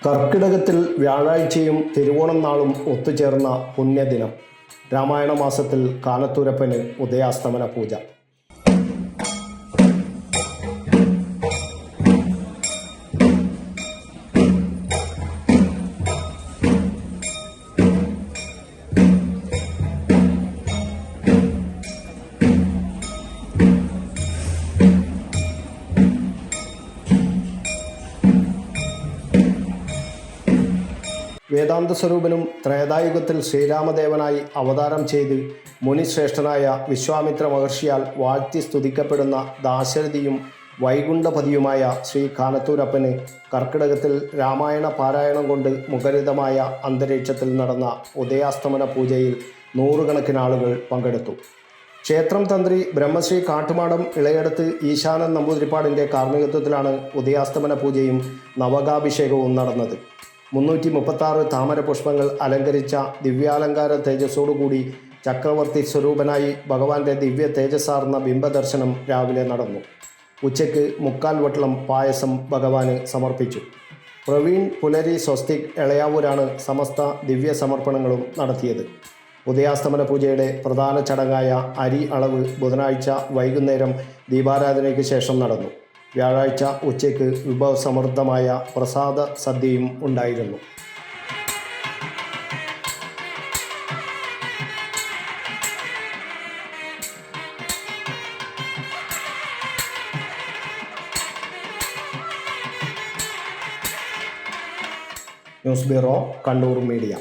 കർക്കിടകത്തിൽ വ്യാഴാഴ്ചയും തിരുവോണം നാളും ഒത്തുചേർന്ന പുണ്യദിനം. രാമായണ മാസത്തിൽ കാനത്തൂരപ്പന് ഉദയാസ്തമന പൂജ. വേദാന്ത സ്വരൂപനും ത്രേതായുഗത്തിൽ ശ്രീരാമദേവനായി അവതാരം ചെയ്ത് മുനിശ്രേഷ്ഠനായ വിശ്വാമിത്ര മഹർഷിയാൽ വാഴ്ത്തി സ്തുതിക്കപ്പെടുന്ന ദാശരഥിയും വൈകുണ്ഠപതിയുമായ ശ്രീ കാനത്തൂരപ്പന് കർക്കിടകത്തിൽ രാമായണ പാരായണം കൊണ്ട് മുഖരിതമായ അന്തരീക്ഷത്തിൽ നടന്ന ഉദയാസ്തമന പൂജയിൽ നൂറുകണക്കിന് ആളുകൾ പങ്കെടുത്തു. ക്ഷേത്രം തന്ത്രി ബ്രഹ്മശ്രീ കാട്ടുമാടം ഇളയടത്ത് ഈശാനൻ നമ്പൂതിരിപ്പാടിൻ്റെ കാർമ്മികത്വത്തിലാണ് ഉദയാസ്തമന പൂജയും നവകാഭിഷേകവും നടന്നത്. 336 താമര പുഷ്പങ്ങൾ അലങ്കരിച്ച ദിവ്യാലങ്കാര തേജസ്സോടുകൂടി ചക്രവർത്തി സ്വരൂപനായി ഭഗവാന്റെ ദിവ്യ തേജസ്സാർന്ന ബിംബദർശനം രാവിലെ നടന്നു. ഉച്ചയ്ക്ക് 3/4 വട്ടളം പായസം ഭഗവാന് സമർപ്പിച്ചു. പ്രവീൺ പുലരി സ്വസ്തിക് എളയാവൂരാണ് സമസ്ത ദിവ്യ സമർപ്പണങ്ങളും നടത്തിയത്. ഉദയാസ്തമന പൂജയുടെ പ്രധാന ചടങ്ങായ അരി അളവ് ബുധനാഴ്ച വൈകുന്നേരം ദീപാരാധനയ്ക്ക് ശേഷം നടന്നു. വ്യാഴാഴ്ച ഉച്ചയ്ക്ക് വിഭവസമൃദ്ധമായ പ്രസാദ സദ്യയും ഉണ്ടായിരുന്നു. News bureau, Kannur media.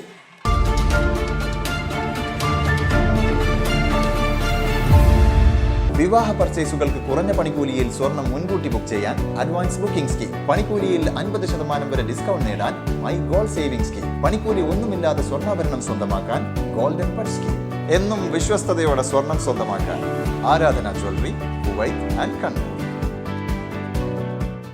വിവാഹ പർച്ചേസുകൾക്ക് കുറഞ്ഞ പണിക്കൂലിയിൽ സ്വർണം മുൻകൂട്ടി ബുക്ക് ചെയ്യാൻ അഡ്വാൻസ് ബുക്കിംഗ് സ്കീം. പണിക്കൂലിയിൽ 50% വരെ ഡിസ്കൗണ്ട് നേടാൻ മൈ ഗോൾഡ് സേവിംഗ് സ്കീം. പണിക്കൂലി ഒന്നുമില്ലാതെ സ്വർണ്ണാഭരണം സ്വന്തമാക്കാൻ ഗോൾഡൻ പർച്ച് സ്കീം. എന്നും വിശ്വസ്തയോടെ സ്വർണം സ്വന്തമാക്കാൻ ആരാധന ജ്വല്ലറി, കുവൈറ്റ് ആൻഡ് കണ്ണൂർ.